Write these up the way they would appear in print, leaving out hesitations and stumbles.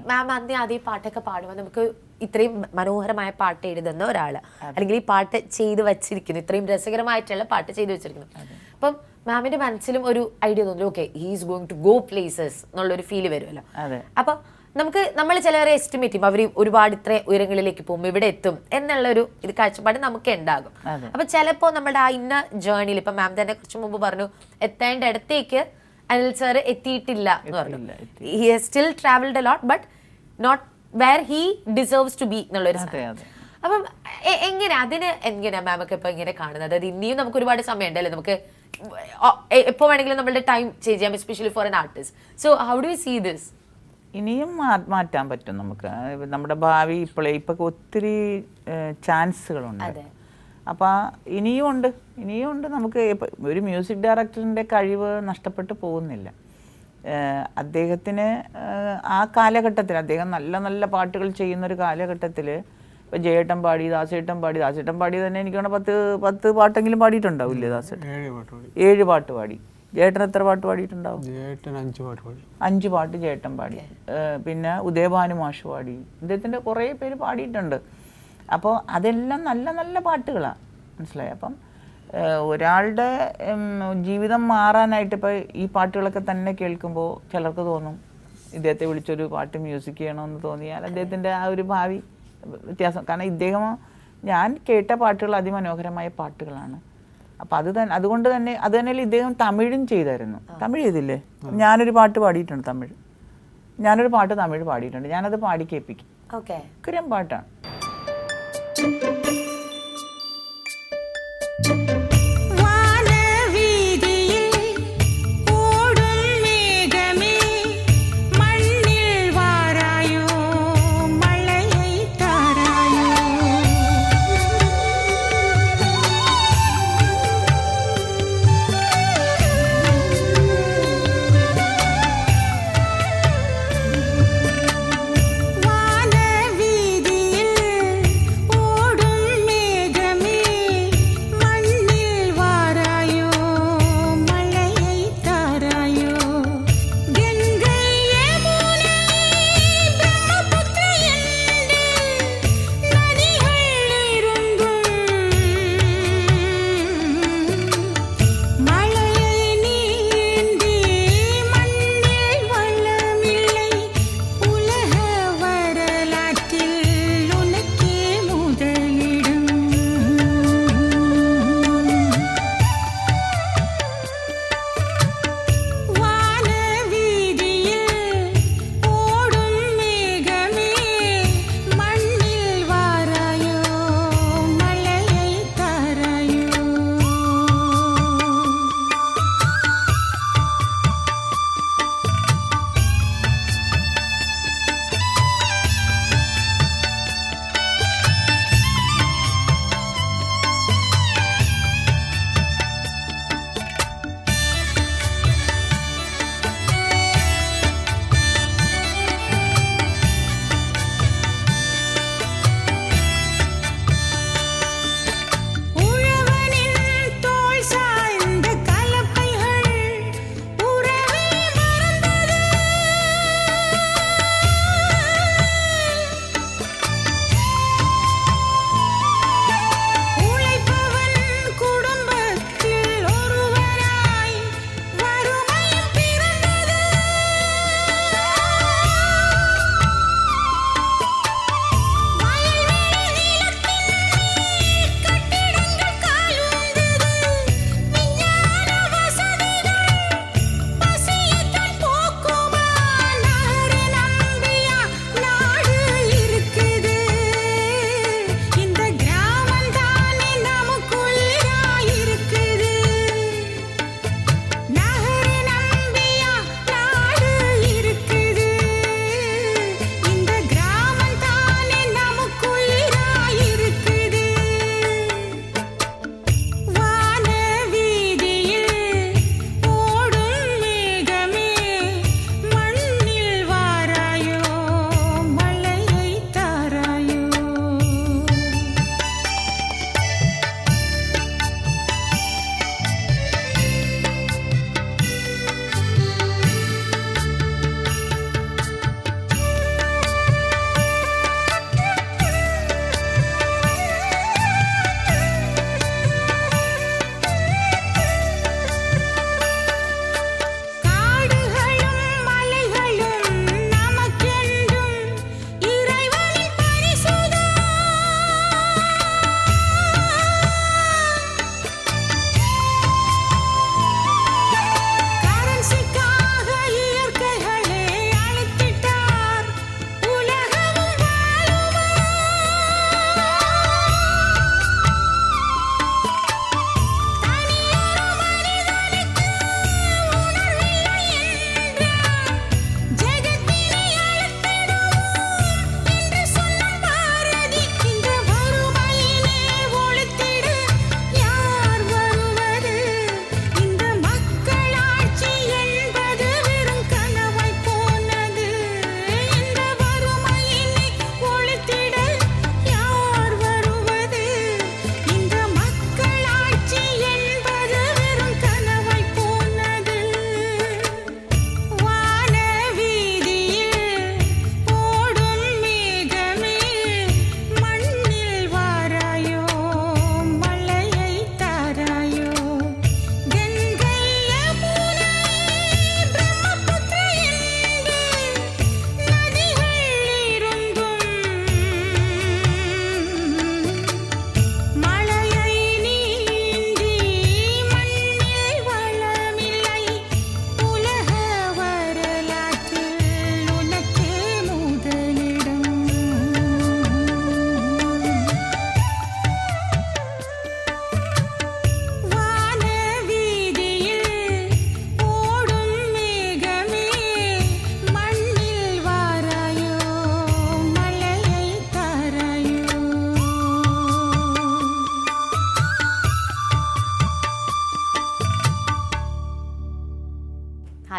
മാം അന്ന് ആദ്യം പാട്ടൊക്കെ പാടുമ്പോൾ നമുക്ക് ഇത്രയും മനോഹരമായ പാട്ട് എഴുതുന്ന ഒരാള് അല്ലെങ്കിൽ ഈ പാട്ട് ചെയ്ത് വെച്ചിരിക്കുന്നു, ഇത്രയും രസകരമായിട്ടുള്ള പാട്ട് ചെയ്ത് വെച്ചിരിക്കുന്നു. അപ്പം മാമിന്റെ മനസ്സിലും ഒരു ഐഡിയ തോന്നുന്നു, okay he's going to go places എന്നുള്ളൊരു ഫീല് വരുമല്ലോ. അപ്പൊ നമ്മൾ ചിലവരെ എസ്റ്റിമേറ്റ് ചെയ്യും, അവർ ഒരുപാട് ഇത്ര ഉയരങ്ങളിലേക്ക് പോകും, ഇവിടെ എത്തും എന്നുള്ളൊരു കാഴ്ചപ്പാട് നമുക്ക് ഉണ്ടാകും. അപ്പൊ ചിലപ്പോൾ നമ്മുടെ ആ ഇന്ന ജേർണിയിൽ ഇപ്പൊ മാം തന്നെ കുറച്ച് മുമ്പ് പറഞ്ഞു എത്തേണ്ട ഇടത്തേക്ക് അനിൽ സാർ എത്തിയിട്ടില്ല എന്ന് പറഞ്ഞു. He has still travelled a lot but not where he deserves to be എന്നുള്ളൊരു സാധനം. അപ്പം എങ്ങനെയാ മാമൊക്കെ ഇപ്പൊ ഇങ്ങനെ കാണുന്നത്? അതായത് ഇനിയും നമുക്ക് ഒരുപാട് സമയം ഉണ്ടല്ലേ, നമുക്ക് എപ്പോ വേണമെങ്കിലും നമ്മളുടെ ടൈം ചേഞ്ച് ചെയ്യാം, especially for an artist. So how do you see this? ഇനിയും മാറ്റാൻ പറ്റും നമുക്ക്. നമ്മുടെ ഭാവി ഇപ്പൊ ഒത്തിരി ചാൻസുകളുണ്ട്. അപ്പോൾ ഇനിയും ഉണ്ട് നമുക്ക്. ഒരു മ്യൂസിക് ഡയറക്ടറിൻ്റെ കഴിവ് നഷ്ടപ്പെട്ടു പോകുന്നില്ല. അദ്ദേഹത്തിന് ആ കാലഘട്ടത്തിൽ അദ്ദേഹം നല്ല നല്ല പാട്ടുകൾ ചെയ്യുന്നൊരു കാലഘട്ടത്തിൽ ഇപ്പോൾ ജയേട്ടൻ പാടി, ദാസേട്ടൻ പാടി തന്നെ എനിക്ക് വേണം 10 പാട്ടെങ്കിലും പാടിയിട്ടുണ്ടാവില്ലേ ദാസേട്ടൻ? 7 പാട്ട് പാടി. ജയേട്ടൻ എത്ര പാട്ട് പാടിയിട്ടുണ്ടാവും? 5 പാട്ട് ജയേട്ടൻ പാടി. പിന്നെ ഉദയഭാനു മാഷ് പാടി. ഇദ്ദേഹത്തിൻ്റെ കുറേ പേര് പാടിയിട്ടുണ്ട്. അപ്പോൾ അതെല്ലാം നല്ല നല്ല പാട്ടുകളാണ്, മനസ്സിലായി. അപ്പം ഒരാളുടെ ജീവിതം മാറാനായിട്ട് ഇപ്പോൾ ഈ പാട്ടുകളൊക്കെ തന്നെ കേൾക്കുമ്പോൾ ചിലർക്ക് തോന്നും ഇദ്ദേഹത്തെ വിളിച്ചൊരു പാട്ട് മ്യൂസിക് ചെയ്യണമെന്ന് തോന്നിയാൽ അദ്ദേഹത്തിൻ്റെ ആ ഒരു ഭാവി വ്യത്യാസം. കാരണം ഞാൻ കേട്ട പാട്ടുകൾ അതിമനോഹരമായ പാട്ടുകളാണ്. അപ്പം അതുകൊണ്ട് തന്നെ അത് തന്നെയല്ലേ ഇദ്ദേഹം തമിഴും ചെയ്തായിരുന്നു. തമിഴ് ചെയ്തില്ലേ? ഞാനൊരു പാട്ട് പാടിയിട്ടുണ്ട് തമിഴ്. ഞാനൊരു പാട്ട് തമിഴ് പാടിയിട്ടുണ്ട്. ഞാനത് പാടി കേൾപ്പിക്കും. ഉഗ്രം പാട്ടാണ്.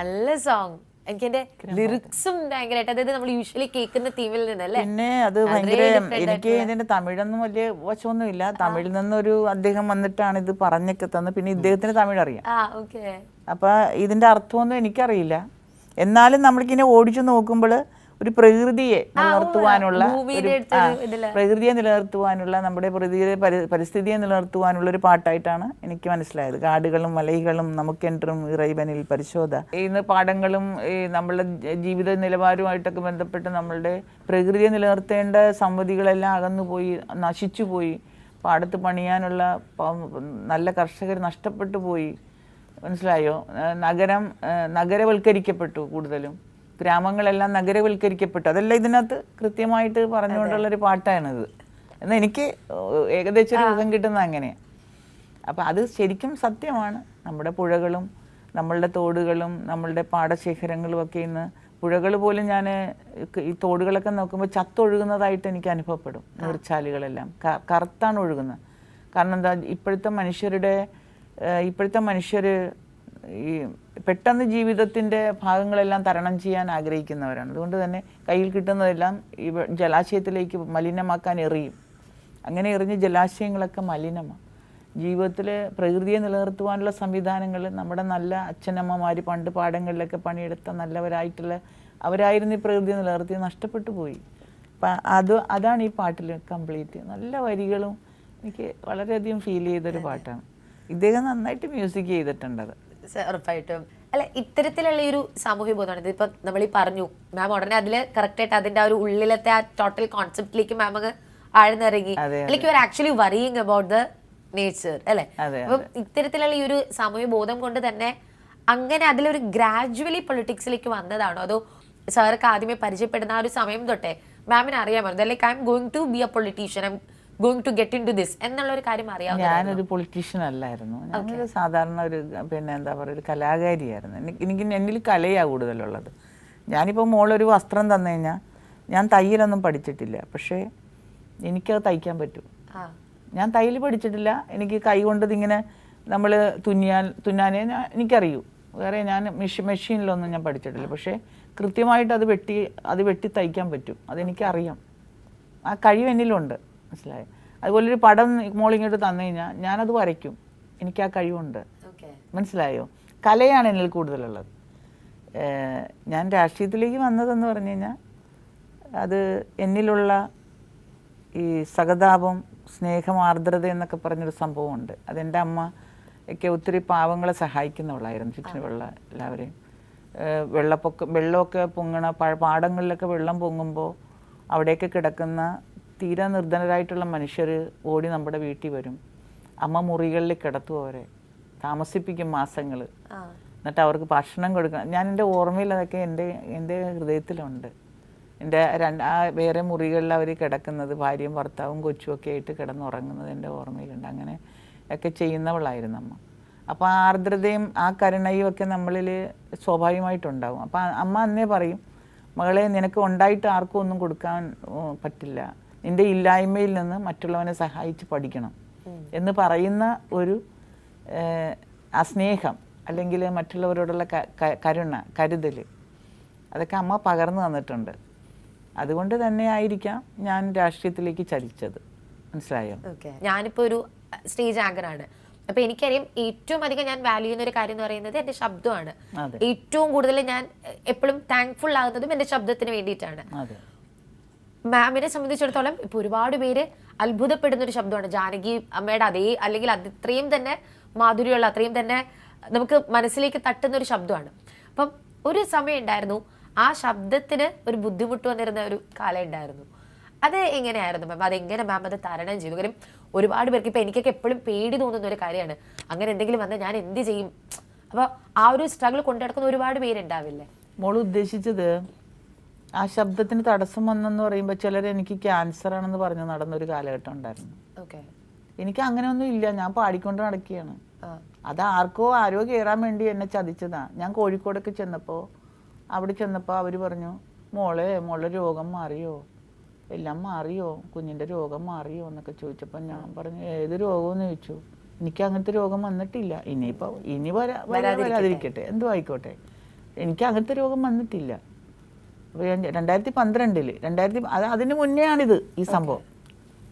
നല്ല സോങ്. എനിക്ക് എന്റെ ലിറിക്സും ഭയങ്കരമായിട്ട്, അതായത് നമ്മൾ യൂഷ്വലി കേൾക്കുന്ന തീമിൽ നിന്നല്ലേ. പിന്നെ അത് ഭയങ്കര, എനിക്ക് ഇതിന്റെ തമിഴൊന്നും വലിയ വശമൊന്നും ഇല്ല. തമിഴിൽ നിന്നൊരു അദ്ദേഹം വന്നിട്ടാണ് ഇത് പറഞ്ഞൊക്കെ തന്നത്. പിന്നെ ഇദ്ദേഹത്തിന് തമിഴ് അറിയാം. അപ്പൊ ഇതിന്റെ അർത്ഥമൊന്നും എനിക്കറിയില്ല. എന്നാലും നമ്മൾക്കിങ്ങനെ ഓടിച്ചു നോക്കുമ്പോൾ ഒരു പ്രകൃതിയെ നിലനിർത്തുവാനുള്ള നമ്മുടെ പരിസ്ഥിതിയെ നിലനിർത്തുവാനുള്ള ഒരു പാട്ടായിട്ടാണ് എനിക്ക് മനസ്സിലായത്. കാടുകളും മലകളും നമുക്കെൻറും ഇറൈവനിൽ പരിശോധ. ഇന്ന് പാടങ്ങളും ഈ നമ്മളുടെ ജീവിത നിലവാരവുമായിട്ടൊക്കെ ബന്ധപ്പെട്ട് നമ്മളുടെ പ്രകൃതിയെ നിലനിർത്തേണ്ട സംഗതികളെല്ലാം അകന്നുപോയി, നശിച്ചുപോയി. പാടത്ത് പണിയാനുള്ള നല്ല കർഷകർ നഷ്ടപ്പെട്ടു പോയി. മനസ്സിലായോ? നഗരവൽക്കരിക്കപ്പെട്ടു. കൂടുതലും ഗ്രാമങ്ങളെല്ലാം നഗരവൽക്കരിക്കപ്പെട്ടു. അതെല്ലാം ഇതിനകത്ത് കൃത്യമായിട്ട് പറഞ്ഞുകൊണ്ടുള്ളൊരു പാട്ടാണിത് എന്നാൽ എനിക്ക് ഏകദേശം ഒരു ഊഹം കിട്ടുന്നത് അങ്ങനെയാണ്. അപ്പം അത് ശരിക്കും സത്യമാണ്. നമ്മുടെ പുഴകളും നമ്മളുടെ തോടുകളും നമ്മളുടെ പാടശേഖരങ്ങളും ഒക്കെ ഇന്ന്, പുഴകൾ പോലും ഞാൻ ഈ തോടുകളൊക്കെ നോക്കുമ്പോൾ ചത്തൊഴുകുന്നതായിട്ട് എനിക്ക് അനുഭവപ്പെടും. നീർച്ചാലുകളെല്ലാം കറുത്താണ് ഒഴുകുന്നത്. കാരണം എന്താ, ഇപ്പോഴത്തെ മനുഷ്യർ ഈ പെട്ടെന്ന് ജീവിതത്തിൻ്റെ ഭാഗങ്ങളെല്ലാം തരണം ചെയ്യാൻ ആഗ്രഹിക്കുന്നവരാണ്. അതുകൊണ്ട് തന്നെ കയ്യിൽ കിട്ടുന്നതെല്ലാം ഈ ജലാശയത്തിലേക്ക് മലിനമാക്കാൻ എറിയും. അങ്ങനെ എറിഞ്ഞ് ജലാശയങ്ങളൊക്കെ മലിനമാണ്. ജീവിതത്തിൽ പ്രകൃതിയെ നിലനിർത്തുവാനുള്ള സംവിധാനങ്ങൾ നമ്മുടെ നല്ല അച്ഛനമ്മമാർ പണ്ട് പാടങ്ങളിലൊക്കെ പണിയെടുത്ത അവരായിരുന്നു ഈ പ്രകൃതിയെ നിലനിർത്തി, നഷ്ടപ്പെട്ടു പോയി. അപ്പം അതാണ് ഈ പാട്ടിൽ കംപ്ലീറ്റ്. നല്ല വരികളും എനിക്ക് വളരെയധികം ഫീൽ ചെയ്തൊരു പാട്ടാണ്. ഇദ്ദേഹം നന്നായിട്ട് മ്യൂസിക് ചെയ്തിട്ടുണ്ടത്. ഉറപ്പായിട്ടും. അല്ല, ഇത്തരത്തിലുള്ള ഒരു സാമൂഹ്യ ബോധമാണ് ഇതിപ്പം നമ്മൾ ഈ പറഞ്ഞു. മാം ഉടനെ അതിൽ കറക്റ്റായിട്ട് അതിന്റെ ആ ഒരു ഉള്ളിലത്തെ ആ ടോട്ടൽ കോൺസെപ്റ്റിലേക്ക് മാം അങ്ങ് ആഴ്ന്നിറങ്ങി. Like you are actually worrying about the nature അല്ലെ. അപ്പം ഇത്തരത്തിലുള്ള ഈ ഒരു സാമൂഹ്യ ബോധം കൊണ്ട് തന്നെ അങ്ങനെ അതിലൊരു ഗ്രാജുവലി പൊളിറ്റിക്സിലേക്ക് വന്നതാണോ, അതോ സാർക്ക് ആദ്യമേ പരിചയപ്പെടുന്ന ആ ഒരു സമയം തൊട്ടേ മാമിന് അറിയാമായിരുന്നു like I am going to be a politician, I am going to get into this എന്നുള്ള ഒരു കാര്യം അറിയാം? ഞാനൊരു പൊളിറ്റീഷ്യൻ അല്ലായിരുന്നു. ഞാനൊരു സാധാരണ ഒരു എന്താ പറയുക, ഒരു കലാകാരിയായിരുന്നു. എന്നിൽ കലയാണ് കൂടുതലുള്ളത്. ഞാനിപ്പോൾ മോളൊരു വസ്ത്രം തന്നു കഴിഞ്ഞാൽ ഞാൻ തയ്യലൊന്നും പഠിച്ചിട്ടില്ല, പക്ഷേ എനിക്കത് തയ്ക്കാൻ പറ്റും. ഞാൻ തയ്യൽ പഠിച്ചിട്ടില്ല. എനിക്ക് കൈ കൊണ്ട് ഇതിങ്ങനെ നമ്മൾ തുന്നാനേ എനിക്കറിയൂ. വേറെ ഞാൻ മെഷീനിലൊന്നും ഞാൻ പഠിച്ചിട്ടില്ല, പക്ഷേ കൃത്യമായിട്ട് അത് വെട്ടി തയ്ക്കാൻ പറ്റും. അതെനിക്കറിയാം. ആ കഴിവ് എന്നിലുണ്ട്. മനസ്സിലായോ? അതുപോലൊരു പടം മോളിങ്ങോട്ട് തന്നു കഴിഞ്ഞാൽ ഞാനത് വരയ്ക്കും. എനിക്ക് ആ കഴിവുണ്ട്. മനസ്സിലായോ? കലയാണ് എന്നിൽ കൂടുതലുള്ളത്. ഞാൻ രാഷ്ട്രീയത്തിലേക്ക് വന്നതെന്ന് പറഞ്ഞു കഴിഞ്ഞാൽ അത് എന്നിലുള്ള ഈ സഹതാപം, സ്നേഹം, ആർദ്രത എന്നൊക്കെ പറഞ്ഞൊരു സംഭവമുണ്ട്. അതെൻ്റെ അമ്മ ഒക്കെ ഒത്തിരി പാവങ്ങളെ സഹായിക്കുന്നവളായിരുന്നു. ചുറ്റിനുള്ള എല്ലാവരെയും. വെള്ളമൊക്കെ പൊങ്ങണ പാടങ്ങളിലൊക്കെ വെള്ളം പൊങ്ങുമ്പോൾ അവിടെയൊക്കെ കിടക്കുന്ന തീരെ നിർധനരായിട്ടുള്ള മനുഷ്യർ ഓടി നമ്മുടെ വീട്ടിൽ വരും. അമ്മ മുറികളിൽ കിടത്തും, അവരെ താമസിപ്പിക്കും മാസങ്ങൾ. എന്നിട്ട് അവർക്ക് ഭക്ഷണം കൊടുക്കണം. ഞാൻ എൻ്റെ ഓർമ്മയിൽ അതൊക്കെ എൻ്റെ ഹൃദയത്തിലുണ്ട്. എൻ്റെ വേറെ മുറികളിൽ അവർ കിടക്കുന്നത്, ഭാര്യയും ഭർത്താവും കൊച്ചുമൊക്കെ ആയിട്ട് കിടന്നുറങ്ങുന്നത് എൻ്റെ ഓർമ്മയിലുണ്ട്. അങ്ങനെ ഒക്കെ ചെയ്യുന്നവളായിരുന്നു അമ്മ. അപ്പോൾ ആ ആർദ്രതയും ആ കരുണയും ഒക്കെ നമ്മളിൽ സ്വാഭാവികമായിട്ടുണ്ടാവും. അപ്പോൾ അമ്മ അന്നേ പറയും, മകളെ, നിനക്ക് ഉണ്ടായിട്ട് ആർക്കും ഒന്നും കൊടുക്കാൻ പറ്റില്ല. നിൻ്റെ ഇല്ലായ്മയിൽ നിന്ന് മറ്റുള്ളവനെ സഹായിച്ച് പഠിക്കണം എന്ന് പറയുന്ന ഒരു ആ സ്നേഹം, അല്ലെങ്കിൽ മറ്റുള്ളവരോടുള്ള കരുതൽ, അതൊക്കെ അമ്മ പകർന്നു തന്നിട്ടുണ്ട്. അതുകൊണ്ട് തന്നെ ആയിരിക്കാം ഞാൻ രാഷ്ട്രീയത്തിലേക്ക് ചലിച്ചത്. മനസ്സിലായോ? ഞാനിപ്പോൾ ഒരു സ്റ്റേജ് ആങ്കറാണ്. അപ്പൊ എനിക്കറിയാം ഏറ്റവും അധികം ഞാൻ വാല്യൂ ചെയ്യുന്ന ഒരു കാര്യം എന്ന് പറയുന്നത് എന്റെ ശബ്ദമാണ്. ഏറ്റവും കൂടുതൽ ഞാൻ എപ്പോഴും താങ്ക്ഫുൾ ആകുന്നതും എന്റെ ശബ്ദത്തിന് വേണ്ടിയിട്ടാണ്. മാമിനെ സംബന്ധിച്ചിടത്തോളം ഇപ്പൊ ഒരുപാട് പേര് അത്ഭുതപ്പെടുന്ന ഒരു ശബ്ദമാണ് ജാനകി അമ്മയുടെ അതേ, അല്ലെങ്കിൽ അത്രയും തന്നെ മാധുര്യമുള്ള, അത്രയും തന്നെ നമുക്ക് മനസ്സിലേക്ക് തട്ടുന്ന ഒരു ശബ്ദമാണ്. അപ്പം ഒരു സമയം ഉണ്ടായിരുന്നു ആ ശബ്ദത്തിന് ഒരു ബുദ്ധിമുട്ട് വന്നിരുന്ന ഒരു കാലം ഉണ്ടായിരുന്നു. അത് എങ്ങനെയായിരുന്നു മാം? അതെങ്ങനെ മാം അത് തരണം ചെയ്തു? കാര്യം ഒരുപാട് പേർക്ക്, ഇപ്പം എനിക്കൊക്കെ എപ്പോഴും പേടി തോന്നുന്ന ഒരു കാര്യമാണ്, അങ്ങനെ എന്തെങ്കിലും വന്നാൽ ഞാൻ എന്ത് ചെയ്യും? അപ്പോൾ ആ ഒരു സ്ട്രഗിൾ കൊണ്ടു നടക്കുന്ന ഒരുപാട് പേരുണ്ടാവില്ലേ? മോൾ ഉദ്ദേശിച്ചത് ആ ശബ്ദത്തിന് തടസ്സം വന്നെന്ന് പറയുമ്പോൾ ചിലർ എനിക്ക് ക്യാൻസർ ആണെന്ന് പറഞ്ഞ് നടന്നൊരു കാലഘട്ടം ഉണ്ടായിരുന്നു. എനിക്ക് അങ്ങനെയൊന്നും ഇല്ല. ഞാൻ പാടിക്കൊണ്ട് നടക്കുകയാണ്. അത് ആരോ കയറാൻ വേണ്ടി എന്നെ ചതിച്ചതാണ്. ഞാൻ കോഴിക്കോടൊക്കെ ചെന്നപ്പോൾ അവർ പറഞ്ഞു, മോളുടെ രോഗം മാറിയോ, എല്ലാം മാറിയോ, കുഞ്ഞിൻ്റെ രോഗം മാറിയോ എന്നൊക്കെ ചോദിച്ചപ്പോൾ ഞാൻ പറഞ്ഞു, ഏത് രോഗമെന്ന് ചോദിച്ചു. എനിക്ക് അങ്ങനത്തെ രോഗം വന്നിട്ടില്ല. ഇനി വരാതിരിക്കട്ടെ, എന്തോ ആയിക്കോട്ടെ. എനിക്ക് അങ്ങനത്തെ രോഗം വന്നിട്ടില്ല. അപ്പോൾ ഞാൻ 2012 അതിന് മുന്നേ ആണിത് ഈ സംഭവം.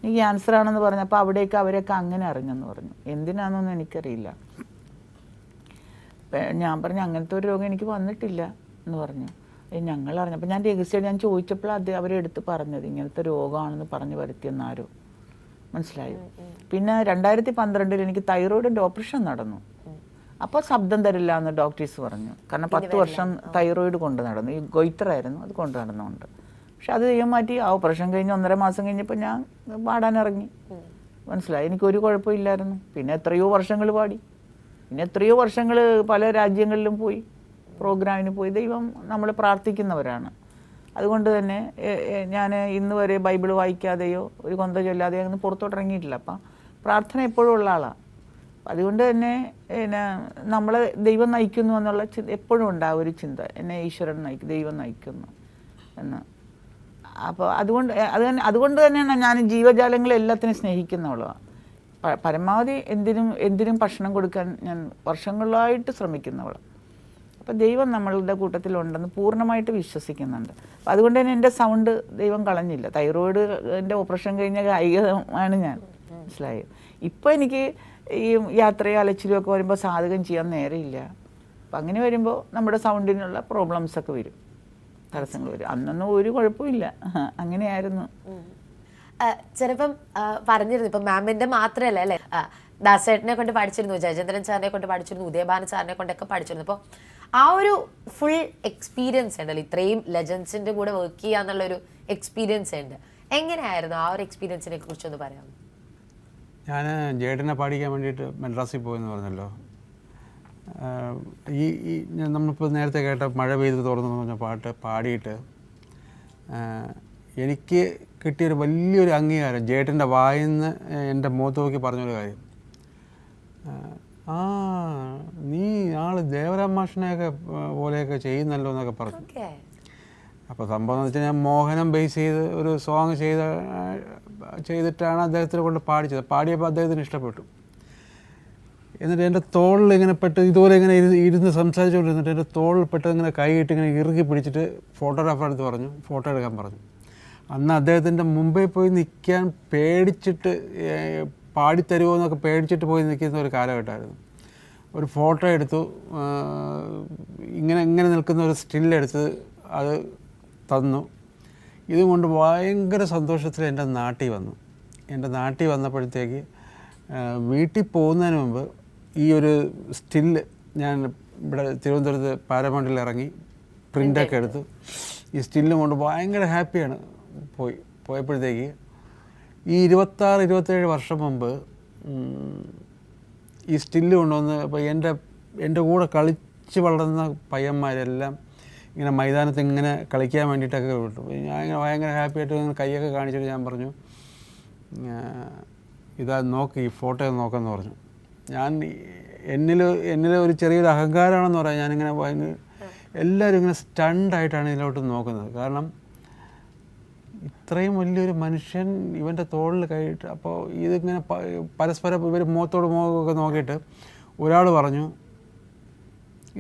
ഈ ക്യാൻസർ ആണെന്ന് പറഞ്ഞപ്പോൾ അവിടേക്ക് അവരൊക്കെ അങ്ങനെ അറിഞ്ഞെന്ന് പറഞ്ഞു. എന്തിനാണെന്നൊന്നും എനിക്കറിയില്ല. ഞാൻ പറഞ്ഞു അങ്ങനത്തെ ഒരു രോഗം എനിക്ക് വന്നിട്ടില്ല എന്ന് പറഞ്ഞു. ഞങ്ങൾ അറിഞ്ഞപ്പോൾ ഞാൻ രഹസ്യമായിട്ട് ഞാൻ ചോദിച്ചപ്പോൾ അവരെടുത്ത് പറഞ്ഞത് ഇങ്ങനത്തെ രോഗമാണെന്ന് പറഞ്ഞു വരുത്തിയെന്നാരോ. മനസ്സിലായി. പിന്നെ 2012 എനിക്ക് തൈറോയിഡിൻ്റെ ഓപ്പറേഷൻ നടന്നു. അപ്പോൾ ശബ്ദം തരില്ല എന്ന് ഡോക്ടേഴ്സ് പറഞ്ഞു. കാരണം 10 വർഷം തൈറോയിഡ് കൊണ്ട് നടന്നു. ഈ ഗൊയ്റ്ററായിരുന്നു, അത് കൊണ്ട് നടന്നുകൊണ്ട്. പക്ഷെ അത് ചെയ്യാൻ മാറ്റി. ആ ഓപ്പറേഷൻ കഴിഞ്ഞ് 1.5 മാസം കഴിഞ്ഞപ്പോൾ ഞാൻ പാടാനിറങ്ങി. മനസ്സിലായി. എനിക്കൊരു കുഴപ്പമില്ലായിരുന്നു. പിന്നെ എത്രയോ വർഷങ്ങൾ പാടി. പിന്നെ എത്രയോ വർഷങ്ങൾ പല രാജ്യങ്ങളിലും പോയി, പ്രോഗ്രാമിന് പോയി. ദൈവം നമ്മൾ പ്രാർത്ഥിക്കുന്നവരാണ്. അതുകൊണ്ട് തന്നെ ഞാൻ ഇന്ന് വരെ ബൈബിൾ വായിക്കാതെയോ ഒരു കൊന്ത ചൊല്ലാതെയോ ഒന്നും പുറത്തോട്ടിറങ്ങിയിട്ടില്ല. അപ്പം പ്രാർത്ഥന എപ്പോഴും ഉള്ള ആളാണ്. അതുകൊണ്ട് തന്നെ നമ്മളെ ദൈവം നയിക്കുന്നു എന്നുള്ള എപ്പോഴും ഉണ്ടാകും ഒരു ചിന്ത. എന്നെ ഈശ്വരൻ ദൈവം നയിക്കുന്നു എന്ന്. അപ്പോൾ അതുകൊണ്ട് തന്നെയാണ് ഞാൻ ജീവജാലങ്ങളെ എല്ലാത്തിനും സ്നേഹിക്കുന്നവളാണ്. പരമാവധി എന്തിനും ഭക്ഷണം കൊടുക്കാൻ ഞാൻ വർഷങ്ങളായിട്ട് ശ്രമിക്കുന്നവളാണ്. അപ്പോൾ ദൈവം നമ്മളുടെ കൂട്ടത്തിലുണ്ടെന്ന് പൂർണ്ണമായിട്ട് വിശ്വസിക്കുന്നുണ്ട്. അപ്പം അതുകൊണ്ട് തന്നെ എൻ്റെ സൗണ്ട് ദൈവം കളഞ്ഞില്ല. തൈറോയിഡിൻ്റെ ഓപ്പറേഷൻ കഴിഞ്ഞ ഗായികമാണ് ഞാൻ. മനസ്സിലായി. ഇപ്പോൾ എനിക്ക് ഈ യാത്രയും അലച്ചിലുമൊക്കെ വരുമ്പോൾ സാധകം ചെയ്യാൻ നേരമില്ല. അപ്പം അങ്ങനെ വരുമ്പോൾ നമ്മുടെ സൗണ്ടിനുള്ള പ്രോബ്ലംസൊക്കെ വരും, തടസ്സങ്ങൾ വരും. അന്നൊന്നും ഒരു കുഴപ്പമില്ല. അങ്ങനെയായിരുന്നു. ചിലപ്പം പറഞ്ഞിരുന്നു, ഇപ്പം മാമിൻ്റെ മാത്രമല്ല അല്ലേ, ദാസേട്ടനെ കൊണ്ട് പഠിച്ചിരുന്നു, ജയചന്ദ്രൻ സാറിനെ കൊണ്ട് പഠിച്ചിരുന്നു, ഉദയഭാനു സാറിനെ കൊണ്ടൊക്കെ പഠിച്ചിരുന്നു. അപ്പോൾ ആ ഒരു ഫുൾ എക്സ്പീരിയൻസ് ഉണ്ടല്ലോ, ഇത്രയും ലെജൻസിൻ്റെ കൂടെ വർക്ക് ചെയ്യുക എന്നുള്ളൊരു എക്സ്പീരിയൻസ് ഉണ്ട്. എങ്ങനെയായിരുന്നു ആ ഒരു എക്സ്പീരിയൻസിനെ കുറിച്ചൊന്ന് പറയാമോ? ഞാൻ ജേട്ടനെ പാടിക്കാൻ വേണ്ടിയിട്ട് മദ്രാസിൽ പോയെന്ന് പറഞ്ഞല്ലോ. ഈ നമ്മളിപ്പോൾ നേരത്തെ കേട്ട മഴ പെയ്ത് തുറന്നു പറഞ്ഞ പാട്ട് പാടിയിട്ട് എനിക്ക് കിട്ടിയൊരു വലിയൊരു അംഗീകാരം ജേട്ടൻ്റെ വായിന്ന് എൻ്റെ മുഖത്ത് നോക്കി പറഞ്ഞൊരു കാര്യം, നീ ആൾ ദേവരാം മാഷിനെയൊക്കെ പോലെയൊക്കെ ചെയ്യുന്നല്ലോ എന്നൊക്കെ പറഞ്ഞു. അപ്പോൾ സംഭവം എന്ന് വെച്ചാൽ ഞാൻ മോഹനം ബേസ് ചെയ്ത് ഒരു സോങ് ചെയ്തിട്ടാണ് അദ്ദേഹത്തിനെ കൊണ്ട് പാടിച്ചത്. പാടിയപ്പോൾ അദ്ദേഹത്തിന് ഇഷ്ടപ്പെട്ടു. എന്നിട്ട് എൻ്റെ തോളിൽ ഇങ്ങനെ ഇതുപോലെ ഇങ്ങനെ ഇരുന്ന് സംസാരിച്ചുകൊണ്ടിരുന്നിട്ട് എൻ്റെ തോളിൽ ഇങ്ങനെ കൈയിട്ട് ഇങ്ങനെ ഇറുക്കി പിടിച്ചിട്ട് ഫോട്ടോഗ്രാഫർ അടുത്ത് പറഞ്ഞു, ഫോട്ടോ എടുക്കാൻ പറഞ്ഞു. അന്ന് അദ്ദേഹത്തിൻ്റെ മുമ്പിൽ പോയി നിൽക്കാൻ പേടിച്ചിട്ട്, പാടിത്തരുമോ എന്നൊക്കെ പേടിച്ചിട്ട് പോയി നിൽക്കുന്ന ഒരു കാലഘട്ടമായിരുന്നു. ഒരു ഫോട്ടോ എടുത്തു, ഇങ്ങനെ നിൽക്കുന്ന ഒരു സ്റ്റില്ലെടുത്ത് അത് തന്നു. ഇതും കൊണ്ട് ഭയങ്കര സന്തോഷത്തിൽ എൻ്റെ നാട്ടിൽ വന്നു. എൻ്റെ നാട്ടിൽ വന്നപ്പോഴത്തേക്ക് വീട്ടിൽ പോകുന്നതിന് മുമ്പ് ഈ ഒരു സ്റ്റില്ല് ഞാൻ ഇവിടെ തിരുവനന്തപുരത്ത് പാരമൗണ്ടിൽ ഇറങ്ങി പ്രിൻ്റൊക്കെ എടുത്തു. ഈ സ്റ്റില്ലും കൊണ്ട് ഭയങ്കര ഹാപ്പിയാണ്. പോയപ്പോഴത്തേക്ക് ഈ 26-27 വർഷം മുമ്പ് ഈ സ്റ്റില്ല് കൊണ്ടുവന്ന് അപ്പോൾ എൻ്റെ കൂടെ കളിച്ച് വളർന്ന പയ്യന്മാരെല്ലാം ഇങ്ങനെ മൈതാനത്ത് ഇങ്ങനെ കളിക്കാൻ വേണ്ടിയിട്ടൊക്കെ വിട്ടു. ഞാൻ ഇങ്ങനെ ഭയങ്കര ഹാപ്പിയായിട്ട് ഇങ്ങനെ കൈയൊക്കെ കാണിച്ചിട്ട് ഞാൻ പറഞ്ഞു, ഇതാ നോക്ക്, ഈ ഫോട്ടോ നോക്കാമെന്ന് പറഞ്ഞു. ഞാൻ എന്നിൽ ഒരു ചെറിയൊരു അഹങ്കാരമാണെന്ന് പറയാം. ഞാനിങ്ങനെ എല്ലാവരും ഇങ്ങനെ സ്റ്റണ്ടായിട്ടാണ് ഇതിലോട്ട് നോക്കുന്നത്. കാരണം ഇത്രയും വലിയൊരു മനുഷ്യൻ ഇവൻ്റെ തോളിൽ കൈയിട്ട്, അപ്പോൾ ഇതിങ്ങനെ പരസ്പരം ഇവർ മുഖത്തോട് മുഖമൊക്കെ നോക്കിയിട്ട് ഒരാൾ പറഞ്ഞു,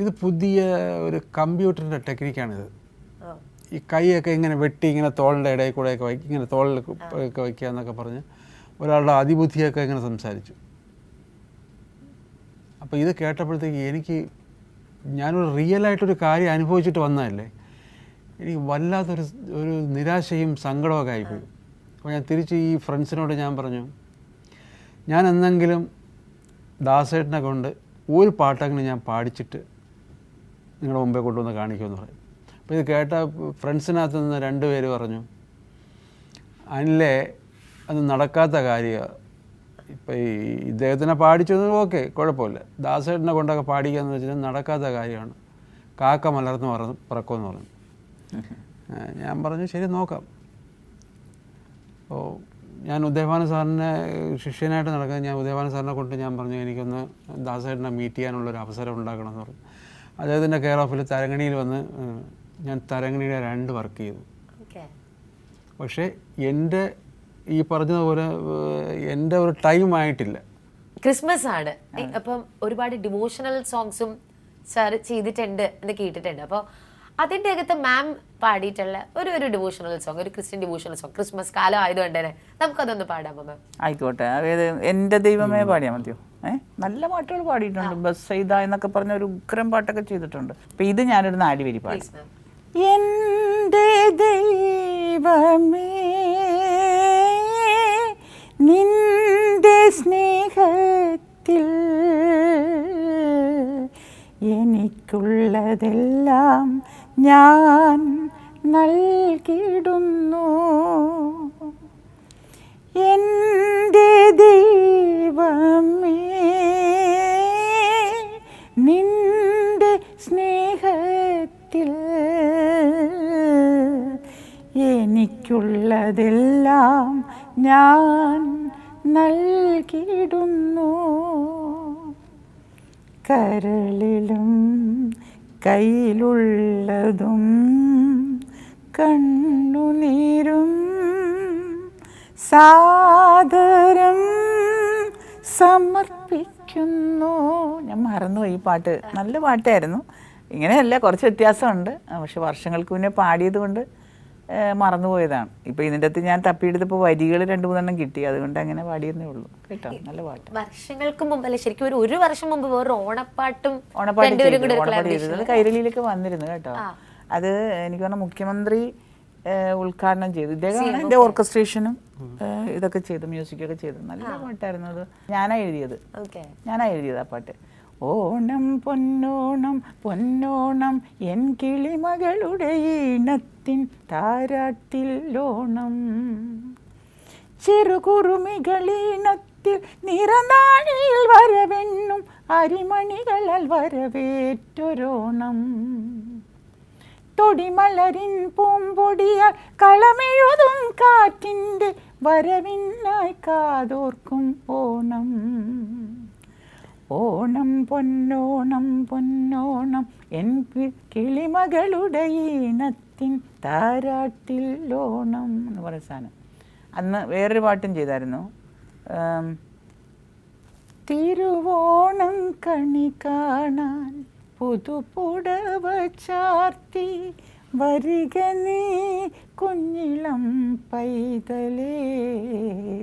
ഇത് പുതിയ ഒരു കമ്പ്യൂട്ടറിൻ്റെ ടെക്നിക്കാണിത്. ഈ കൈയൊക്കെ ഇങ്ങനെ വെട്ടി ഇങ്ങനെ തോളിൻ്റെ ഇടയിൽ കൂടെയൊക്കെ ഇങ്ങനെ തോളിൽ ഒക്കെ വയ്ക്കുക എന്നൊക്കെ പറഞ്ഞ് ഒരാളുടെ അതിബുദ്ധിയൊക്കെ ഇങ്ങനെ സംസാരിച്ചു. അപ്പോൾ ഇത് കേട്ടപ്പോഴത്തേക്ക് ഞാനൊരു റിയലായിട്ടൊരു കാര്യം അനുഭവിച്ചിട്ട് വന്നതല്ലേ, എനിക്ക് വല്ലാത്തൊരു നിരാശയും സങ്കടമൊക്കെ ആയിപ്പോയി. അപ്പോൾ ഞാൻ തിരിച്ച് ഈ ഫ്രണ്ട്സിനോട് ഞാൻ പറഞ്ഞു, ഞാൻ എന്തെങ്കിലും ദാസേട്ടനെ കൊണ്ട് ഒരു പാട്ടെങ്കിലും ഞാൻ പാടിച്ചിട്ട് നിങ്ങളുടെ മുമ്പേ കൊണ്ടുവന്ന് കാണിക്കുമെന്ന് പറയും. അപ്പോൾ ഇത് കേട്ട ഫ്രണ്ട്സിനകത്ത് നിന്ന് 2 പേര് പറഞ്ഞു, അനിലേ അത് നടക്കാത്ത കാര്യമാണ്. ഇപ്പം ഈ ഇദ്ദേഹത്തിനെ പാടിച്ചത് ഓക്കെ, കുഴപ്പമില്ല. ദാസേട്ടനെ കൊണ്ടൊക്കെ പാടിക്കാന്ന് വെച്ചാൽ നടക്കാത്ത കാര്യമാണ്. കാക്ക മലർന്ന് പറക്കുമെന്ന് പറഞ്ഞു. ഞാൻ പറഞ്ഞു ശരി നോക്കാം. അപ്പോൾ ഞാൻ ഉദയഭാനു സാറിനെ ശിഷ്യനായിട്ട് നടക്കുന്നത്, ഞാൻ ഉദയഭാനു സാറിനെ കൊണ്ട് ഞാൻ പറഞ്ഞു എനിക്കൊന്ന് ദാസേട്ടനെ മീറ്റ് ചെയ്യാനുള്ളൊരു അവസരം ഉണ്ടാക്കണമെന്ന് പറഞ്ഞു. അദ്ദേഹത്തിൻ്റെ കെയർ ഓഫിൽ തരങ്ങണിയിൽ വന്ന് ഞാൻ തരങ്ങണിയുടെ 2 വർക്ക് ചെയ്തു. പക്ഷേ എൻ്റെ ഈ പറഞ്ഞതുപോലെ എൻ്റെ ഒരു ടൈം ആയിട്ടില്ല. ക്രിസ്മസ് ആണ്, അപ്പം ഒരുപാട് ഡിവോഷണൽ സോങ്സും സാർ ചെയ്തിട്ടുണ്ട് എന്ന് കേട്ടിട്ടുണ്ട്. അപ്പോൾ അതിൻ്റെ അകത്ത് മാം പാടിയിട്ടുള്ള ഒരു ഡിവോഷണൽ സോങ്, ഒരു ക്രിസ്ത്യൻ ഡിവോഷണൽ സോങ്, ക്രിസ്മസ് കാലം ആയതുകൊണ്ട് തന്നെ നമുക്കതൊന്ന് പാടാമോ മാം? ആയിക്കോട്ടെ. അതായത് എൻ്റെ ദൈവമേ പാടിയാൽ മതിയോ? നല്ല പാട്ടുകൾ പാടിയിട്ടുണ്ട്. ബസ് ചെയ്ത എന്നൊക്കെ പറഞ്ഞ ഒരു ഉഗ്രം പാട്ടൊക്കെ ചെയ്തിട്ടുണ്ട്. അപ്പം ഇത് ഞാനൊരു 4 വരി പാടി. എൻ്റെ ദൈവമേ നിന്റെ സ്നേഹത്തിൽ എനിക്കുള്ളതെല്ലാം ഞാൻ നൽകിടുന്നു. എൻ്റെ ദൈവമേ നിന്റെ സ്നേഹത്തിൽ എനിക്കുള്ളതെല്ലാം ഞാൻ നൽകിടുന്നു. കരളിലും കയ്യിലുള്ളതും കണ്ണുനീരും സാദരം സമർപ്പിക്കുന്നു. ഞാൻ മറന്നുപോയി ഈ പാട്ട്. നല്ല പാട്ടായിരുന്നു. ഇങ്ങനെയല്ല, കുറച്ച് വ്യത്യാസമുണ്ട്. പക്ഷെ വർഷങ്ങൾക്ക് മുന്നേ പാടിയത് കൊണ്ട് മറന്നുപോയതാണ്. ഇപ്പോൾ ഇതിൻ്റെ അകത്ത് ഞാൻ തപ്പിയെടുത്തപ്പോൾ വരികൾ 2-3 കിട്ടി, അതുകൊണ്ട് അങ്ങനെ പാടിയെന്നേ ഉള്ളൂ കേട്ടോ. നല്ല പാട്ട്. വർഷങ്ങൾക്ക് മുമ്പ് അല്ലെ, ശരിക്കും ഒരു വർഷം മുമ്പ് വേറെ ഓണപ്പാട്ട് ചെയ്തത് കൈരളിയിലൊക്കെ വന്നിരുന്നു കേട്ടോ. അത് എനിക്ക് പറഞ്ഞാൽ മുഖ്യമന്ത്രി ഉദ്ഘാടനം ചെയ്തു. ഇദ്ദേഹമാണ് എൻ്റെ ഓർക്കസ്ട്രേഷനും ഇതൊക്കെ ചെയ്തു, മ്യൂസിക്കൊക്കെ ചെയ്തു. നല്ല പാട്ടായിരുന്നു അത്. ഞാനാ എഴുതിയത് ആ പാട്ട്. ഓണം പൊന്നോണം പൊന്നോണം എൻ കിളിമകളുടെ ഈണത്തിൻ താരാട്ടിൽ ഓണം, ചെറുകുറുമികളീണത്തിൽ നിറനാഴിയിൽ വരവെണ്ണും അരിമണികളാൽ വരവേറ്റൊരോണം, തൊടിമലരിൻ പൂമ്പൊടിയാൽ കളമെഴുതും കാറ്റിൻ്റെ വരവിനായി കാതോർക്കും ഓണം. ഓണം പൊന്നോണം പൊന്നോണം എൻ കിളിമകളുടെ ഈണത്തിൻ താരാട്ടിൽ ഓണം എന്ന് പറയുന്ന സാധനം. അന്ന് വേറൊരു പാട്ടും ചെയ്തായിരുന്നു. തിരുവോണം കണി കാണാൻ പുതുപുടവ ചാർത്തി വരിക നീ കുഞ്ഞിളം പൈതലേ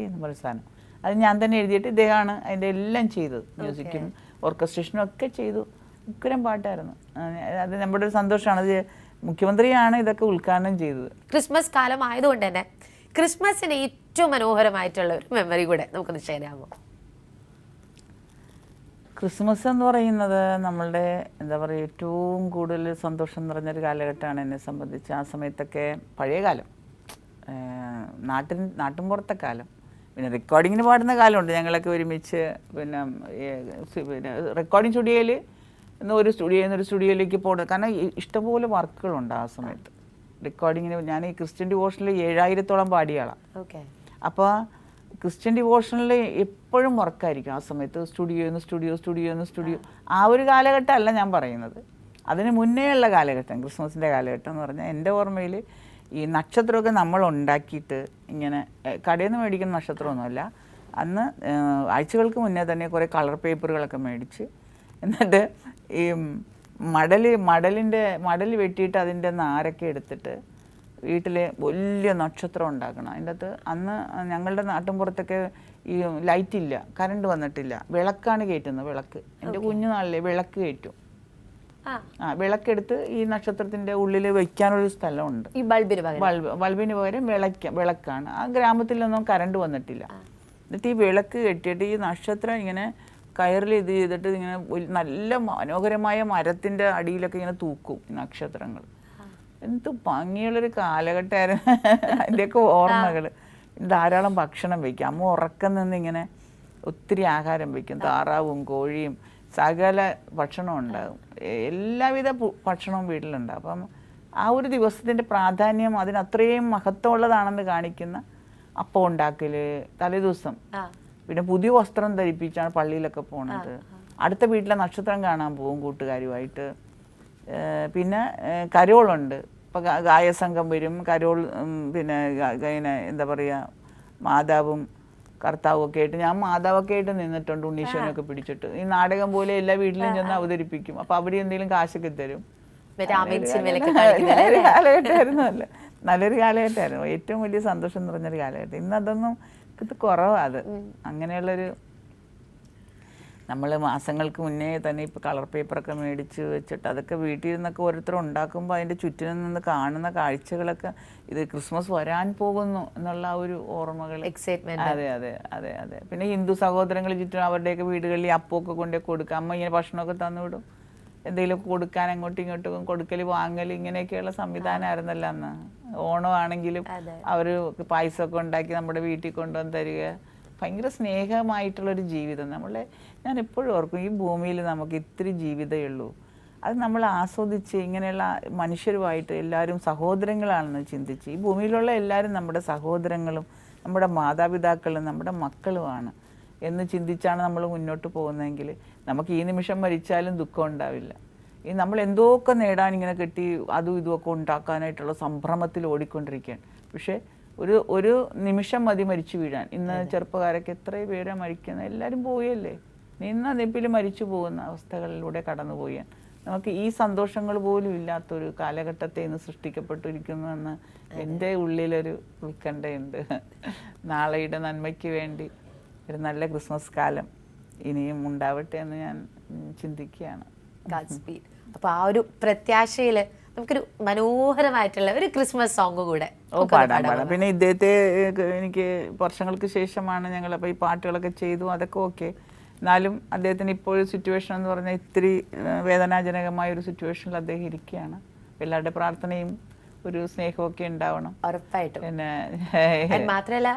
എന്ന് പറയുന്ന സാധനം. അത് ഞാൻ തന്നെ എഴുതിയിട്ട് ഇദ്ദേഹമാണ് അതിൻ്റെ എല്ലാം ചെയ്തത്. മ്യൂസിക്കും ഓർക്കസ്ട്രേഷനും ഒക്കെ ചെയ്തു. ഉഗ്രം പാട്ടായിരുന്നു. അത് നമ്മുടെ ഒരു സന്തോഷമാണ്. അത് മുഖ്യമന്ത്രിയാണ് ഇതൊക്കെ ഉദ്ഘാടനം ചെയ്തത്. ക്രിസ്മസ് കാലം ആയതുകൊണ്ട് തന്നെ ക്രിസ്മസിന് ഏറ്റവും മനോഹരമായിട്ടുള്ള ഒരു മെമ്മറി കൂടെ നമുക്കൊന്ന് ഷെയർ ചെയ്യാമോ? ക്രിസ്മസ് എന്ന് പറയുന്നത് നമ്മളുടെ എന്താ പറയുക ഏറ്റവും കൂടുതൽ സന്തോഷം നിറഞ്ഞൊരു കാലഘട്ടമാണ് എന്നെ സംബന്ധിച്ച്. ആ സമയത്തൊക്കെ പഴയ കാലം, നാട്ടിൻപുറത്തെ കാലം, പിന്നെ റെക്കോർഡിങ്ങിന് പാടുന്ന കാലമുണ്ട്. ഞങ്ങളൊക്കെ ഒരുമിച്ച് പിന്നെ റെക്കോർഡിങ് സ്റ്റുഡിയോയിൽ ഒരു സ്റ്റുഡിയോയിലേക്ക് പോകുന്നത്. കാരണം ഇഷ്ടംപോലെ വർക്കുകളുണ്ട് ആ സമയത്ത് റെക്കോർഡിങ്ങിന്. ഞാൻ ഈ ക്രിസ്ത്യൻ ഡിവോഷനിൽ 7000-ഓളം പാടിയ ആളാണ്. അപ്പോൾ ക്രിസ്ത്യൻ ഡിവോഷനിൽ എപ്പോഴും വർക്കായിരിക്കും ആ സമയത്ത്. സ്റ്റുഡിയോ. ആ ഒരു കാലഘട്ടമല്ല ഞാൻ പറയുന്നത്, അതിന് മുന്നേ ഉള്ള കാലഘട്ടം, ക്രിസ്മസിൻ്റെ കാലഘട്ടം എന്ന് പറഞ്ഞാൽ എൻ്റെ ഓർമ്മയിൽ ഈ നക്ഷത്രമൊക്കെ നമ്മൾ ഉണ്ടാക്കിയിട്ട് ഇങ്ങനെ കടയിൽ നിന്ന് മേടിക്കുന്ന നക്ഷത്രമൊന്നുമല്ല. അന്ന് ആഴ്ചകൾക്ക് മുന്നേ തന്നെ കുറേ കളർ പേപ്പറുകളൊക്കെ മേടിച്ച്, എന്നിട്ട് ഈ മടൽ വെട്ടിയിട്ട് അതിൻ്റെ നാരൊക്കെ എടുത്തിട്ട് വീട്ടിൽ വലിയ നക്ഷത്രം ഉണ്ടാക്കണം. അതിൻ്റെ അകത്ത് അന്ന് ഞങ്ങളുടെ നാട്ടിൻപുറത്തൊക്കെ ഈ ലൈറ്റില്ല, കറണ്ട് വന്നിട്ടില്ല, വിളക്കാണ് കയറ്റുന്നത്. വിളക്ക് എൻ്റെ കുഞ്ഞുനാളിലെ വിളക്ക് കയറ്റും. വിളക്കെടുത്ത് ഈ നക്ഷത്രത്തിൻ്റെ ഉള്ളിൽ വയ്ക്കാനൊരു സ്ഥലമുണ്ട്. ഈ ബൾബിന് പകരം വിളക്കാണ്. ആ ഗ്രാമത്തിലൊന്നും കറണ്ട് വന്നിട്ടില്ല. എന്നിട്ട് ഈ വിളക്ക് കെട്ടിയിട്ട് ഈ നക്ഷത്രം ഇങ്ങനെ കയറിൽ ഇത് ചെയ്തിട്ട് ഇങ്ങനെ നല്ല മനോഹരമായ മരത്തിൻ്റെ അടിയിലൊക്കെ ഇങ്ങനെ തൂക്കും ഈ നക്ഷത്രങ്ങൾ. എന്ത് ഭംഗിയുള്ളൊരു കാലഘട്ടമായിരുന്നു അതിൻ്റെയൊക്കെ ഓർമ്മകൾ. ധാരാളം ഭക്ഷണം വയ്ക്കും. അമ്മ ഉറക്കം നിന്ന് ഇങ്ങനെ ഒത്തിരി ആഹാരം വയ്ക്കും. താറാവും കോഴിയും സകല ഭക്ഷണവും ഉണ്ടാകും. എല്ലാവിധ ഭക്ഷണവും വീട്ടിലുണ്ടാകും. അപ്പം ആ ഒരു ദിവസത്തിൻ്റെ പ്രാധാന്യം അതിനത്രയും മഹത്വമുള്ളതാണെന്ന് കാണിക്കുന്ന അപ്പം ഉണ്ടാക്കൽ, തലേദിവസം പിന്നെ പുതിയ വസ്ത്രം ധരിപ്പിച്ചാണ് പള്ളിയിലൊക്കെ പോകുന്നത്. അടുത്ത വീട്ടിലെ നക്ഷത്രം കാണാൻ പോകും കൂട്ടുകാരുമായിട്ട്. പിന്നെ കരോളുണ്ട്. ഇപ്പം ഗായസംഘം വരും, കരോൾ, പിന്നെ ഇങ്ങനെ എന്താ പറയുക, മാതാവും കർത്താവൊക്കെ ആയിട്ട്. ഞാൻ മാതാവൊക്കെ ആയിട്ട് നിന്നിട്ടുണ്ട്, ഉണ്ണീശ്വരനൊക്കെ പിടിച്ചിട്ട്. ഈ നാടകം പോലെ എല്ലാ വീട്ടിലും ചെന്ന് അവതരിപ്പിക്കും. അപ്പോൾ അവിടെ എന്തെങ്കിലും കാശൊക്കെ തരും. കാലഘട്ടമായിരുന്നു. അല്ലേ, നല്ലൊരു കാലഘട്ടമായിരുന്നു. ഏറ്റവും വലിയ സന്തോഷം നിറഞ്ഞൊരു കാലഘട്ടം. ഇന്ന് അതൊന്നും ഇത് കുറവാണ്. അത് അങ്ങനെയുള്ളൊരു, നമ്മൾ മാസങ്ങൾക്ക് മുന്നേ തന്നെ ഇപ്പോൾ കളർ പേപ്പറൊക്കെ മേടിച്ച് വെച്ചിട്ട് അതൊക്കെ വീട്ടിൽ നിന്നൊക്കെ ഓരോരുത്തർ ഉണ്ടാക്കുമ്പോൾ അതിൻ്റെ ചുറ്റിനും നിന്ന് കാണുന്ന കാഴ്ചകളൊക്കെ, ഇത് ക്രിസ്മസ് വരാൻ പോകുന്നു എന്നുള്ള ആ ഒരു ഓർമ്മകൾ, എക്സൈറ്റ്മെന്റ്. അതെ അതെ അതെ അതെ. പിന്നെ ഹിന്ദു സഹോദരങ്ങൾ ചുറ്റും അവരുടെയൊക്കെ വീടുകളിൽ അപ്പമൊക്കെ കൊണ്ടേ കൊടുക്കുക. അമ്മ ഇങ്ങനെ ഭക്ഷണമൊക്കെ തന്നുവിടും, എന്തെങ്കിലും കൊടുക്കാൻ അങ്ങോട്ടും ഇങ്ങോട്ടും കൊടുക്കൽ വാങ്ങൽ, ഇങ്ങനെയൊക്കെയുള്ള സംവിധാനമായിരുന്നല്ലോ അന്ന്. ഓണമാണെങ്കിലും അവർ പായസമൊക്കെ ഉണ്ടാക്കി നമ്മുടെ വീട്ടിൽ കൊണ്ടുവന്ന് തരിക. ഭയങ്കര സ്നേഹമായിട്ടുള്ളൊരു ജീവിതം. ഞാൻ എപ്പോഴും ഓർക്കും, ഈ ഭൂമിയിൽ നമുക്ക് ഇത്തിരി ജീവിതമേ ഉള്ളൂ. അത് നമ്മൾ ആസ്വദിച്ച് ഇങ്ങനെയുള്ള മനുഷ്യരുമായിട്ട് എല്ലാവരും സഹോദരങ്ങളാണെന്ന് ചിന്തിച്ച്, ഈ ഭൂമിയിലുള്ള എല്ലാവരും നമ്മുടെ സഹോദരങ്ങളും നമ്മുടെ മാതാപിതാക്കളും നമ്മുടെ മക്കളുമാണ് എന്ന് ചിന്തിച്ചാണ് നമ്മൾ മുന്നോട്ട് പോകുന്നതെങ്കിൽ നമുക്ക് ഈ നിമിഷം മരിച്ചാലും ദുഃഖം ഉണ്ടാവില്ല. ഈ നമ്മൾ എന്തൊക്കെ നേടാൻ ഇങ്ങനെ കെട്ടി അതും ഇതുമൊക്കെ ഉണ്ടാക്കാനായിട്ടുള്ള സംഭ്രമത്തിൽ ഓടിക്കൊണ്ടിരിക്കുകയാണ്. പക്ഷേ ഒരു നിമിഷം മതി മരിച്ചു വീഴാൻ. ഇന്ന് ചെറുപ്പക്കാരൊക്കെ എത്ര പേരാണ് മരിക്കുന്നത്, എല്ലാവരും പോയല്ലേ, നിന്ന നിപ്പിൽ മരിച്ചു പോകുന്ന അവസ്ഥകളിലൂടെ കടന്നു പോയാൽ നമുക്ക് ഈ സന്തോഷങ്ങൾ പോലും ഇല്ലാത്തൊരു കാലഘട്ടത്തെ ഇന്ന് സൃഷ്ടിക്കപ്പെട്ടിരിക്കുന്നുവെന്ന് എൻ്റെ ഉള്ളിലൊരു ഉത്കണ്ഠയുണ്ട്. നാളെയുടെ നന്മയ്ക്ക് വേണ്ടി ഒരു നല്ല ക്രിസ്മസ് കാലം ഇനിയും ഉണ്ടാവട്ടെ എന്ന് ഞാൻ ചിന്തിക്കുകയാണ്. അപ്പോൾ ആ ഒരു പ്രത്യാശയിൽ നമുക്കൊരു മനോഹരമായിട്ടുള്ള ഒരു ക്രിസ്മസ് സോങ് കൂടെ പാടാം. പിന്നെ ഇദ്ദേഹത്തെ എനിക്ക് വർഷങ്ങൾക്ക് ശേഷമാണ് ഞങ്ങൾ അപ്പോൾ ഈ പാട്ടുകളൊക്കെ ചെയ്തു, അതൊക്കെ ഓക്കെ. എന്നാലും അദ്ദേഹത്തിന് ഇപ്പോഴൊരു സിറ്റുവേഷൻ എന്ന് പറഞ്ഞാൽ ഇത്തിരി വേദനാജനകമായ ഒരു സിറ്റുവേഷനിൽ അദ്ദേഹം ഇരിക്കുകയാണ്. എല്ലാവരുടെ പ്രാർത്ഥനയും ഒരു സ്നേഹമൊക്കെ ഉണ്ടാവണം ഉറപ്പായിട്ടും. പിന്നെ മാത്രമല്ല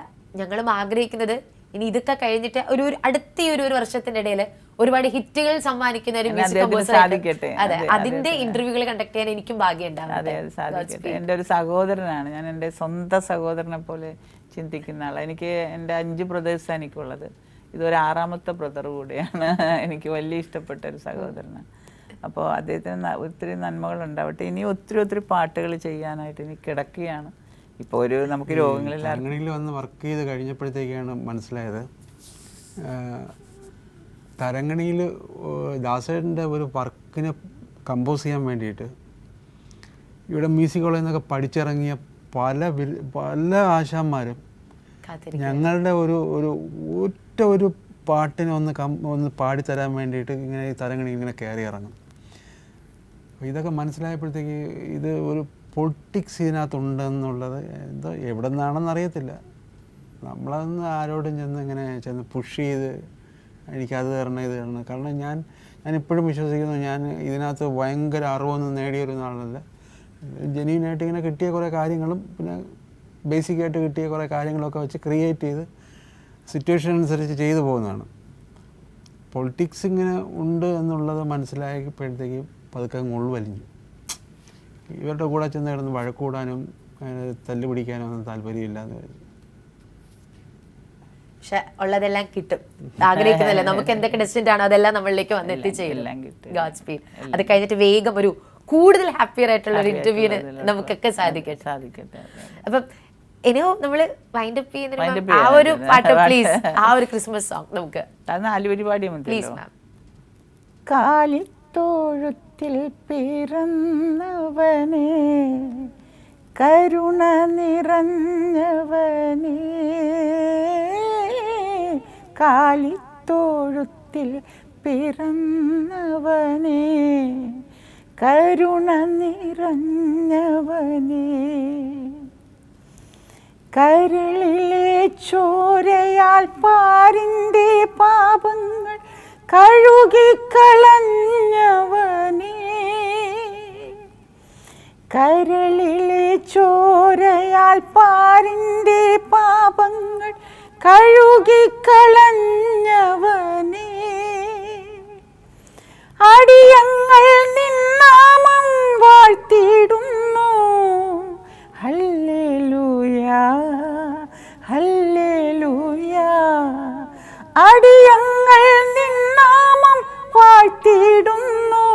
ഞങ്ങളും ആഗ്രഹിക്കുന്നത് ഇനി ഇതൊക്കെ കഴിഞ്ഞിട്ട് അടുത്ത ഒരു വർഷത്തിന്റെ ഇടയിൽ ഒരുപാട് ഹിറ്റുകൾ സമ്മാനിക്കുന്ന ഒരു മ്യൂസിക് കമ്പോസർ ആയിട്ട്, അതെ, അതിന്റെ ഇന്റർവ്യൂകൾ കണ്ടക്ട് ചെയ്യാൻ എനിക്കും ഭാഗ്യം ഉണ്ടാവും. അതെ, സാധിക്കട്ടെ. എൻ്റെ ഒരു സഹോദരനാണ്, ഞാൻ എൻ്റെ സ്വന്തം സഹോദരനെ പോലെ ചിന്തിക്കുന്ന ആളാണ്. എനിക്ക് എൻ്റെ 5 ബ്രദേഴ്സാണ് എനിക്കുള്ളത്. ഇതൊരു 6ാമത്തെ ബ്രദർ കൂടെയാണ്. എനിക്ക് വലിയ ഇഷ്ടപ്പെട്ട ഒരു സഹോദരനാണ്. അപ്പോൾ അദ്ദേഹത്തിന് ഒത്തിരി നന്മകൾ ഉണ്ടാവട്ടെ. ഇനി ഒത്തിരി പാട്ടുകൾ ചെയ്യാനായിട്ട് എനിക്ക് കിടക്കുകയാണ്. ഇപ്പോൾ നമുക്ക് രോഗങ്ങളിലെല്ലാം വന്ന് വർക്ക് ചെയ്ത് കഴിഞ്ഞപ്പോഴത്തേക്കാണ് മനസ്സിലായത്, തരങ്ങണിയിൽ ദാസേട്ടൻ്റെ ഒരു വർക്കിനെ കമ്പോസ് ചെയ്യാൻ വേണ്ടിയിട്ട് ഇവിടെ മ്യൂസിക് കോളേജിൽ നിന്നൊക്കെ പഠിച്ചിറങ്ങിയ പല ആശാന്മാരും ഞങ്ങളുടെ ഒരു പാട്ടിനെ ഒന്ന് പാടിത്തരാൻ വേണ്ടിയിട്ട് ഇങ്ങനെ ഈ തരങ്ങണി ഇങ്ങനെ കയറി ഇറങ്ങും. അപ്പോൾ ഇതൊക്കെ മനസ്സിലായപ്പോഴത്തേക്ക് ഇത് ഒരു പൊളിറ്റിക്സ് ഇതിനകത്തുണ്ടെന്നുള്ളത് എന്തോ എവിടെ നിന്നാണെന്ന് അറിയത്തില്ല. നമ്മളതൊന്ന് ആരോടും ചെന്ന് പുഷ് ചെയ്ത് എനിക്കത് തരണം ഇത് തരണം. കാരണം ഞാൻ ഇപ്പോഴും വിശ്വസിക്കുന്നു, ഞാൻ ഇതിനകത്ത് ഭയങ്കര അറിവൊന്നും നേടിയൊരു നാളല്ല. ജെന്യൂനായിട്ട് ഇങ്ങനെ കിട്ടിയ കുറേ കാര്യങ്ങളും പിന്നെ ബേസിക്കായിട്ട് കിട്ടിയ കുറേ കാര്യങ്ങളൊക്കെ വെച്ച് ക്രിയേറ്റ് ചെയ്ത് സിറ്റുവേഷൻ അനുസരിച്ച് ചെയ്തു പോകുന്നതാണ്. പൊളിറ്റിക്സ് ഇങ്ങനെ ഉണ്ട് എന്നുള്ളത് മനസ്സിലായപ്പോഴത്തേക്കും പതുക്കെ ഉൾവലിഞ്ഞു. ഇവരുടെ കൂടെ ചെന്ന് കിടന്ന് വഴക്കൂടാനും തല്ല് പിടിക്കാനും ഒന്നും താല്പര്യമില്ലാന്ന് വരും. പക്ഷെ ഉള്ളതെല്ലാം കിട്ടും, ആഗ്രഹിക്കുന്നില്ല. നമുക്ക് എന്തൊക്കെ ഡെസ്റ്റിൻ്റ് ആണോ അതെല്ലാം നമ്മളിലേക്ക് വന്ന് എത്തിച്ചേരും. God speed. അത് കഴിഞ്ഞിട്ട് വേഗം ഒരു കൂടുതൽ ഹാപ്പിയർ ആയിട്ടുള്ള ഒരു ഇന്റർവ്യൂവിന് നമുക്കൊക്കെ സാധിക്കട്ടെ. അപ്പം ഇനിയോ നമ്മള് വൈൻഡ് അപ്പ് ചെയ്യുന്ന ആ ഒരു പാട്ട് പ്ലീസ്, ആ ഒരു ക്രിസ്മസ് സോങ് നമുക്ക് പ്ലീസ് മാം. കാലിത്തോഴുത്തിൽ പിറന്നവനേ, കരുണ നിറഞ്ഞവനേ, കാലിത്തോഴുത്തിൽ പിറന്നവനേ, കരുണ നിറഞ്ഞവനേ, കരളിലെ ചോരയാൽ പാരിൻ്റെ പാപങ്ങൾ കഴുകിക്കളഞ്ഞവനേ, കരളിലെ ചോരയാൽ പാരിൻ്റെ പാപങ്ങൾ കഴുകിക്കളഞ്ഞവനേ, അടിയങ്ങൾ നിന്നാമം വാഴ്ത്തിടുന്നു, ഹല്ലേലൂയ ഹല്ലേലൂയ, അടിയങ്ങൾ നിന്നാമം വാഴ്ത്തിടുന്നു,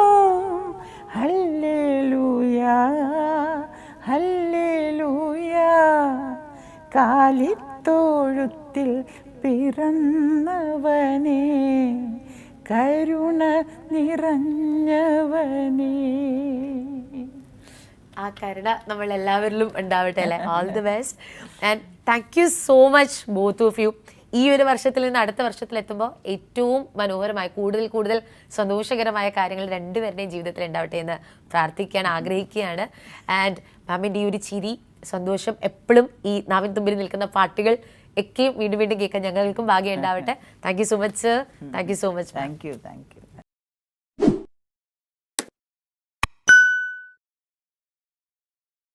ഹല്ലേലൂയ ഹല്ലേലൂയ, കാലിത്തോഴുത്തിൽ തൊഴുത്തിൽ പിറന്നവനേ, കരുണ നിറഞ്ഞവനേ. ആ കരുണ നമ്മൾ എല്ലാവരിലും ഉണ്ടാവട്ടെ അല്ലേ. All the best and thank you so much both of you. ഈ ഒരു വർഷത്തിൽ നിന്ന് അടുത്ത വർഷത്തിലെത്തുമ്പോൾ ഏറ്റവും മനോഹരമായ കൂടുതൽ സന്തോഷകരമായ കാര്യങ്ങൾ രണ്ടുപേരുടെയും ജീവിതത്തിൽ ഉണ്ടാവട്ടെ എന്ന് പ്രാർത്ഥിക്കുകയാണ്, ആഗ്രഹിക്കുകയാണ്. ആൻഡ് മാമിൻ്റെ ഈ ഒരു ചിരി, സന്തോഷം എപ്പോഴും ഈ നാവിൻ തുമ്പിൽ നിൽക്കുന്ന പാട്ടുകൾ ഒക്കെയും വീണ്ടും കേൾക്കാൻ ഞങ്ങൾക്കും ഭാഗ്യം ഉണ്ടാവട്ടെ. Thank you so much sir. Thank you so much. Thank you.